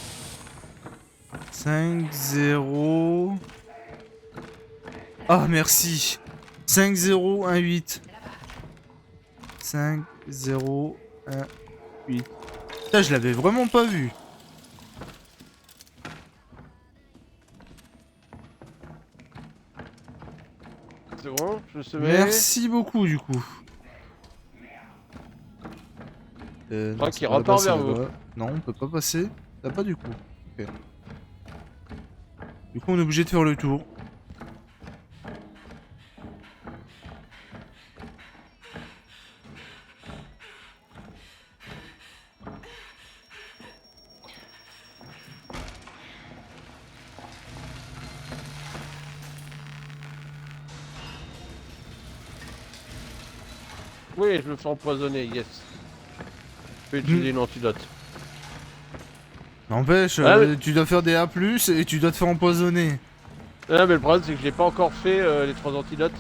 5-0... Ah, merci. 5-0, 1-8. 5-0, 1-8. Putain, je l'avais vraiment pas vu. C'est bon, je se mets. Merci beaucoup, du coup. Je Non, crois c'est qu'il pas repart là-bas, vers c'est vous. là-bas. Non, on peut pas passer. T'as pas du coup. Ok. Du coup, on est obligé de faire le tour. Oui, je me fais empoisonner, yes. Je peux utiliser une antidote. N'empêche, Ah, mais... tu dois faire des A+, et tu dois te faire empoisonner. Ah, mais le problème, c'est que j'ai pas encore fait les 3 antidotes.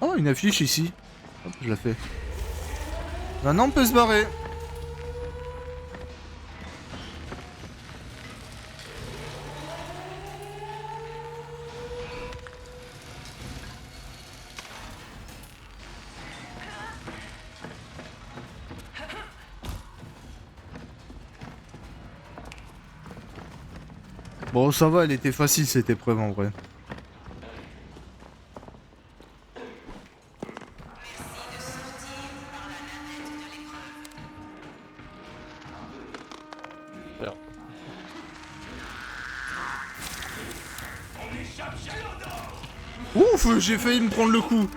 Oh, une affiche ici. Hop, je la fais. Maintenant, on peut se barrer. Bon, ça va, elle était facile cette épreuve en vrai. Alors. Ouf, j'ai failli me prendre le coup.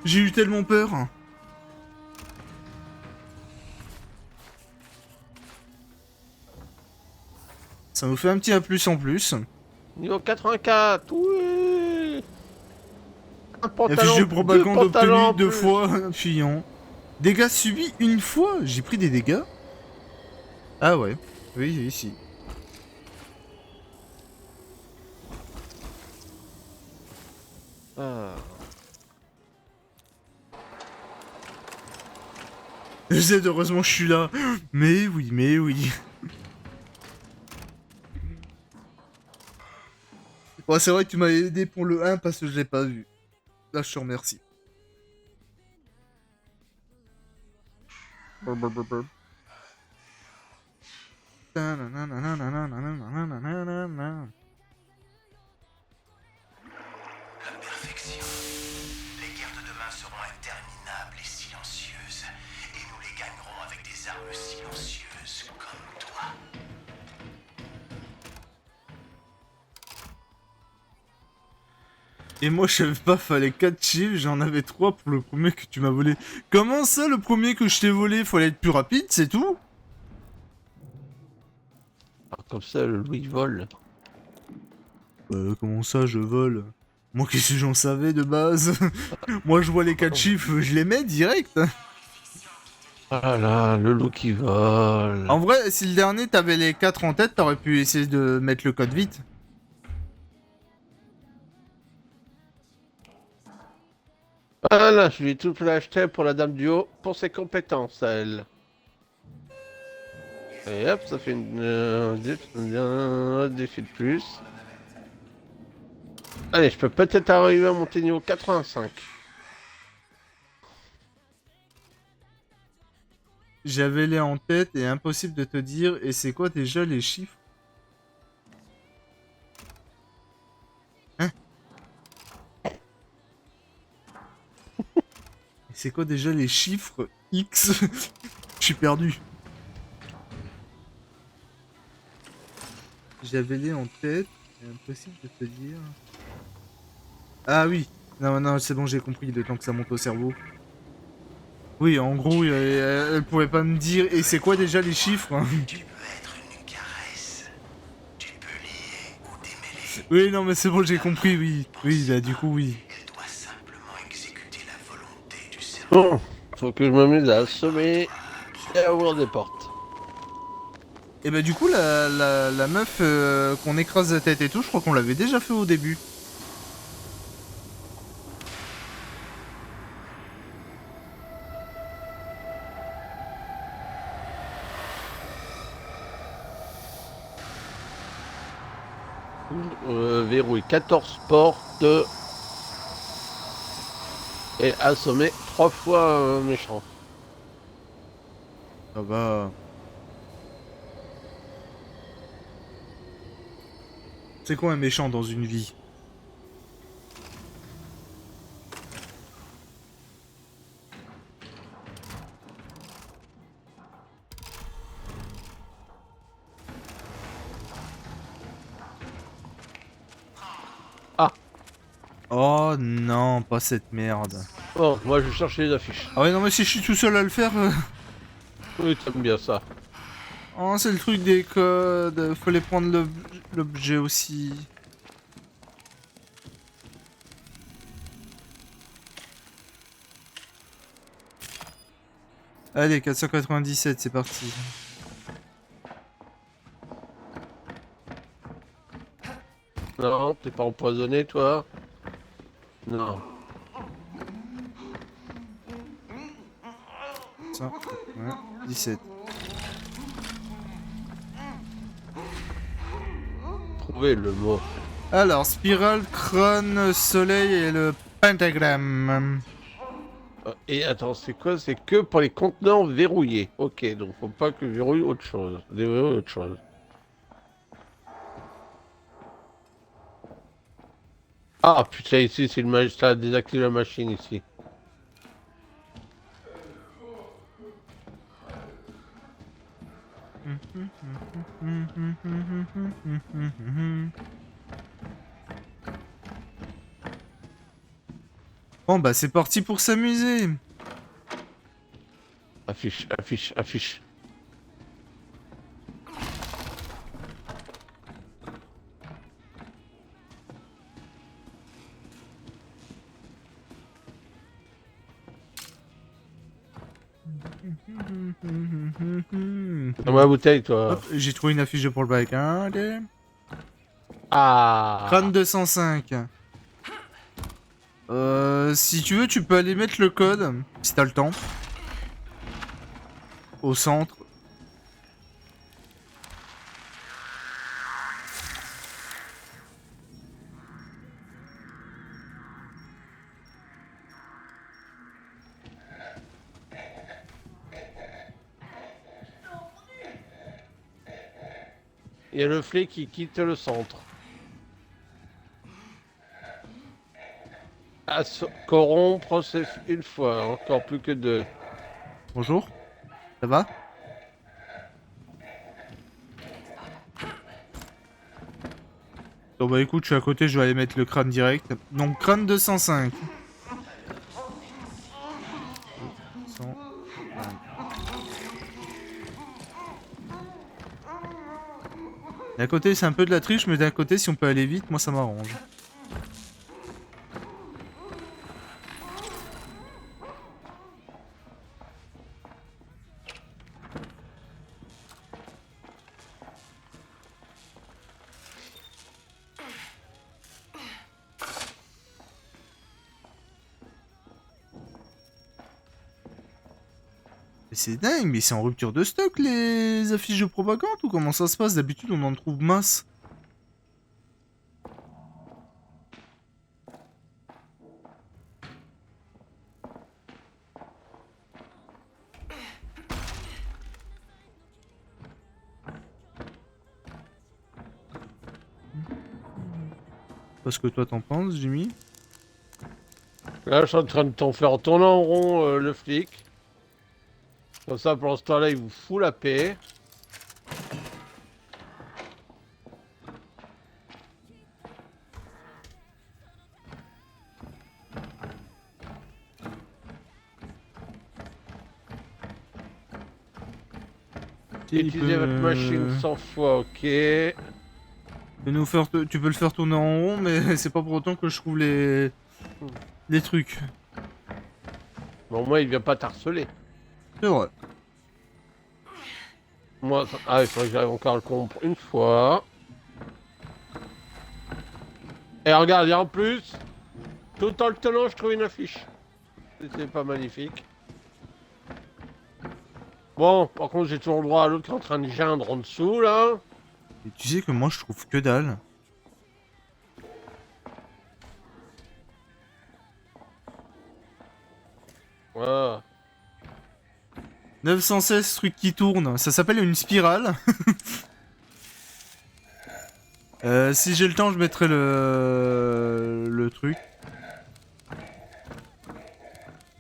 J'ai eu tellement peur. Ça nous fait un petit A+, en plus. Niveau 84, oui. Un La pantalon, fiche de deux propagande pantalons en obtenue 2 plus. fois, fuyant. Dégâts subis une fois. J'ai pris des dégâts. Ah ouais. Oui, oui, si. Ah. Z, heureusement je suis là. Mais oui, mais oui. Bon, c'est vrai que tu m'as aidé pour le 1 parce que je l'ai pas vu. Là, je te remercie. La perfection. Les guerres de demain seront interminables et silencieuses. Et nous les gagnerons avec des armes silencieuses comme toi. Et moi, je savais pas, fallait 4 chiffres, j'en avais 3 pour le premier que tu m'as volé. Comment ça, le premier que je t'ai volé, fallait être plus rapide, c'est tout? Alors, comme ça, le Louis vole. Comment ça, je vole? Moi, qu'est-ce que j'en savais de base? Moi, je vois les 4 chiffres, je les mets direct. Ah là, le loup qui vole. En vrai, si le dernier, t'avais les 4 en tête, t'aurais pu essayer de mettre le code vite. Voilà, je lui ai tout acheté pour la dame du haut, pour ses compétences à elle. Et hop, ça fait un défi de plus. Allez, je peux peut-être arriver à monter niveau 85. J'avais les en tête et impossible de te dire. Et c'est quoi déjà les chiffres? Hein? Et c'est quoi déjà les chiffres X? Je suis perdu. J'avais les en tête et impossible de te dire. Ah oui. Non, non, c'est bon, j'ai compris le temps que ça monte au cerveau. Oui, en gros, elle pouvait pas me dire. Et c'est quoi déjà les chiffres? Tu peux être une caresse. Tu peux lier ou démêler. Oui, non, mais c'est bon, j'ai compris, oui. Oui, bah du coup, oui. Elle doit simplement exécuter la volonté du cerveau. Bon, faut que je m'amuse à assommer et à ouvrir des portes. Et bah du coup, la meuf qu'on écrase la tête et tout, je crois qu'on l'avait déjà fait au début. Verrouille 14 portes et assommer 3 fois un méchant. Ça va. C'est quoi un méchant dans une vie? Ah. Oh non, pas cette merde. Bon, moi je vais chercher les affiches. Ah ouais, non, mais si je suis tout seul à le faire... Oui, t'aimes bien ça. Oh, c'est le truc des codes. Fallait prendre l'objet aussi. Allez, 497, c'est parti. Non, t'es pas empoisonné toi? Non. Ça, ouais, 17. Trouvez le mot. Alors, spirale, crâne, soleil et le pentagramme. Et attends, c'est quoi? C'est que pour les contenants verrouillés. Ok, donc faut pas que je verrouille autre chose. Déverrouille autre chose. Ah putain, ici c'est ça désactive la machine ici. Bon bah c'est parti pour s'amuser. Affiche, affiche, affiche. Dans ma bouteille, toi. Hop, j'ai trouvé une affiche de pour le bac. Hein, ok. Ah. Crâne 205. Si tu veux, tu peux aller mettre le code, si t'as le temps. Au centre. Il y a le flic qui quitte le centre. Corrompre, c'est une fois, encore plus que deux. Bonjour. Ça va? Bon bah écoute, je suis à côté, je vais aller mettre le crâne direct. Donc crâne 205. 205. D'un côté c'est un peu de la triche, mais d'un côté si on peut aller vite, moi ça m'arrange. Mais c'est dingue, mais c'est en rupture de stock les affiches de propagande ou comment ça se passe? D'habitude on en trouve masse. Parce que toi t'en penses, Jimmy? Là, je suis en train de t'en faire tourner en rond le flic. Comme ça, pour l'instant, là, il vous fout la paix. Utilisez votre machine 100 fois, ok. Nous faire tu peux le faire tourner en rond, mais c'est pas pour autant que je trouve les trucs. Bon, moi, il vient pas t'harceler. C'est vrai. Moi, il faudrait que j'arrive encore à le corrompre une fois. Et regarde, et en plus, tout en le tenant, je trouve une affiche. C'est pas magnifique. Bon, par contre, j'ai toujours le droit à l'autre qui est en train de geindre en dessous, là. Et tu sais que moi je trouve que dalle. Voilà. 916 trucs qui tournent, ça s'appelle une spirale. Si j'ai le temps, je mettrai le truc.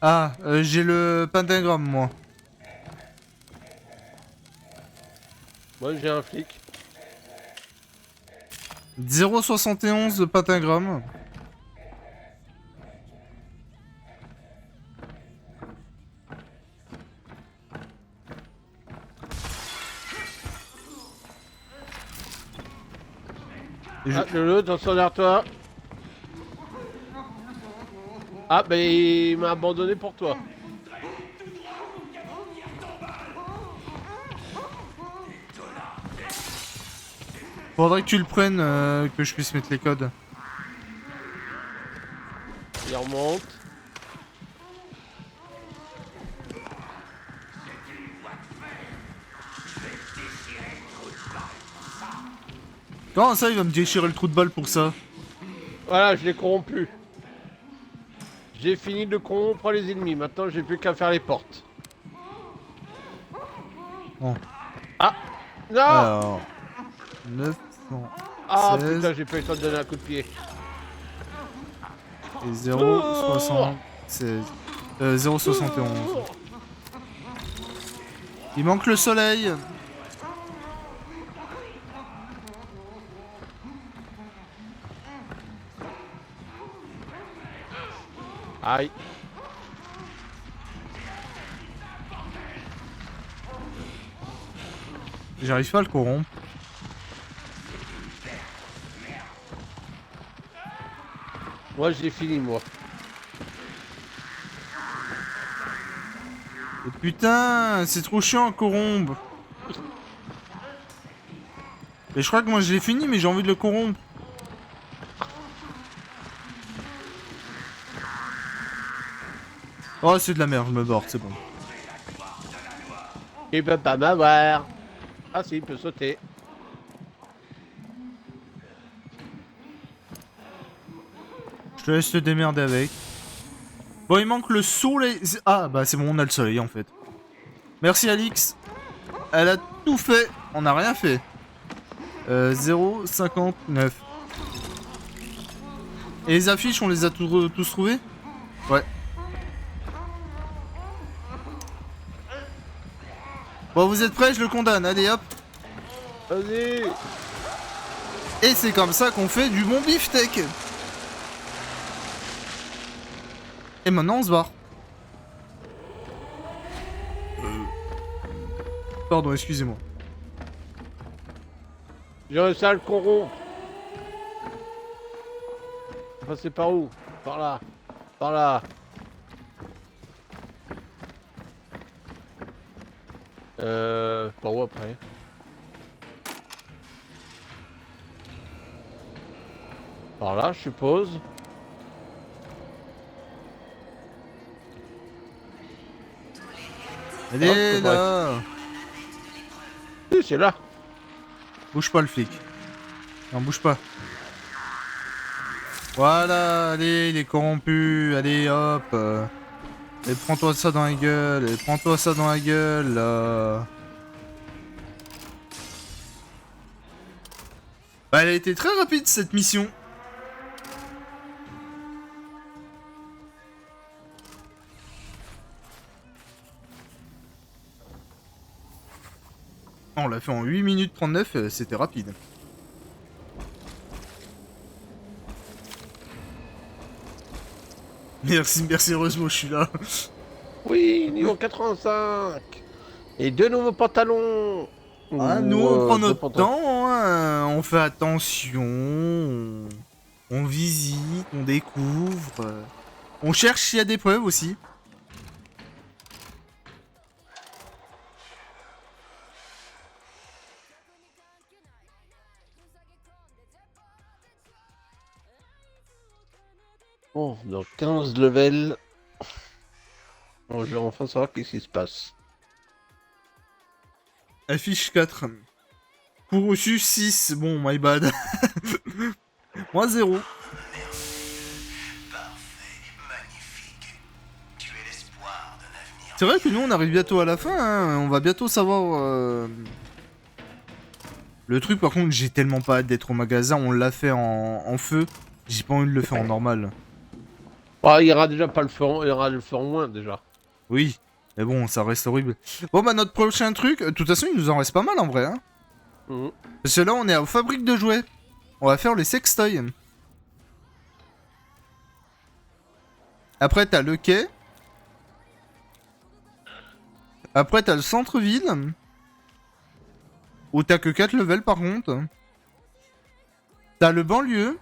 Ah, j'ai le pentagramme moi. Moi, j'ai un flic. 0,71 de pentagramme. Ah, le attention derrière toi. Ah, bah il m'a abandonné pour toi. Faudrait que tu le prennes, que je puisse mettre les codes. Il remonte. Comment ça, il va me déchirer le trou de balle pour ça? Voilà, je l'ai corrompu. J'ai fini de corrompre les ennemis. Maintenant, j'ai plus qu'à faire les portes. Bon. Ah non. Alors... 900... Ah 16. putain, j'ai pas eu le temps de donner un coup de pied. Et 0,76. 0,71. Il manque le soleil. Aïe. J'arrive pas à le corrompre. Moi j'ai fini moi. Et putain, c'est trop chiant à corrompre. Et je crois que moi je l'ai fini, mais j'ai envie de le corrompre. Oh, c'est de la merde, je me borde, c'est bon. Il peut pas m'avoir. Ah si, il peut sauter. Je te laisse te démerder avec. Bon, il manque le soleil. Ah, bah c'est bon, on a le soleil en fait. Merci Alix. Elle a tout fait. On n'a rien fait. 0,59. Et les affiches, on les a tous trouvées? Ouais. Bon, vous êtes prêts? Je le condamne. Allez, hop. Vas-y. Et c'est comme ça qu'on fait du bon beefsteak. Et maintenant, on se barre. Pardon, excusez-moi. J'ai réussi à le corrompre. Passer par où? Par là. Par là. Par où après? Par là, je suppose. Allez, Hop, là. Oui, c'est là. Bouge pas, le flic. Non, bouge pas. Voilà, allez, il est corrompu. Allez, hop. Et prends-toi ça dans la gueule. Et prends-toi ça dans la gueule, là. Bah, elle a été très rapide, cette mission. On l'a fait en 8 minutes 39, c'était rapide. Merci, heureusement, je suis là. Oui, niveau 85. Et deux nouveaux pantalons. Ah, nous, Ou, on prend deux notre pantalons. temps, hein. On fait attention, on visite, on découvre. On cherche s'il y a des preuves aussi. Bon, donc 15 levels. Bon, je vais enfin savoir qu'est-ce qui se passe. Affiche 4. Pour reçu 6. Bon, my bad. Moi 0. Parfait, magnifique. Tu es l'espoir d'un avenir. C'est vrai que nous on arrive bientôt à la fin, hein. On va bientôt savoir... Le truc par contre, j'ai tellement pas hâte d'être au magasin, on l'a fait en feu. J'ai pas envie de le faire en normal. Ah, il y aura déjà pas le feu, il y aura le feu en moins déjà. Oui, mais bon, ça reste horrible. Bon bah notre prochain truc, de toute façon il nous en reste pas mal en vrai, hein. Mhm. Parce que là on est aux fabriques de jouets. On va faire les sextoys. Après t'as le quai. Après t'as le centre-ville. Où t'as que 4 levels par contre. T'as le banlieue.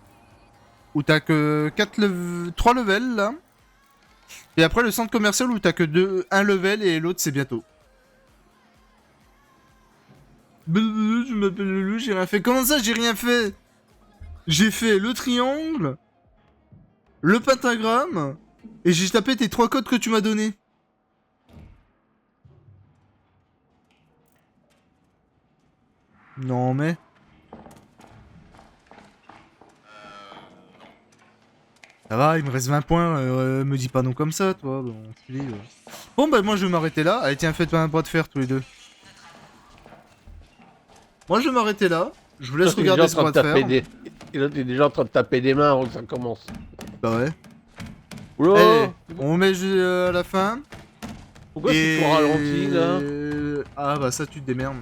Où t'as que 3 levels là. Et après le centre commercial où t'as que 1 level et l'autre c'est bientôt. Je m'appelle Lulu, j'ai rien fait. Comment ça j'ai rien fait? J'ai fait le triangle, le pentagramme, et j'ai tapé tes 3 codes que tu m'as donnés. Non mais... Ça va, il me reste 20 points, me dis pas non comme ça, toi. Bon bah moi je vais m'arrêter là. Allez tiens, faites pas un bras de fer tous les deux. Moi je vais m'arrêter là. Je vous laisse L'autre, il est regarder déjà ce en bras train de de fer. taper Et l'autre est déjà en train de taper des mains avant que ça commence. Bah ouais. Oula, Allez, on met à la fin. pourquoi c'est tout ralenti là? Ah bah ça tu te démerdes.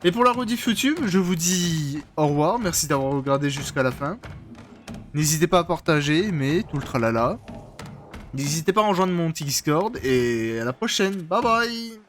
Et pour la rediff YouTube, je vous dis au revoir. Merci d'avoir regardé jusqu'à la fin. N'hésitez pas à partager, mais tout le tralala. N'hésitez pas à rejoindre mon Discord et à la prochaine. Bye bye.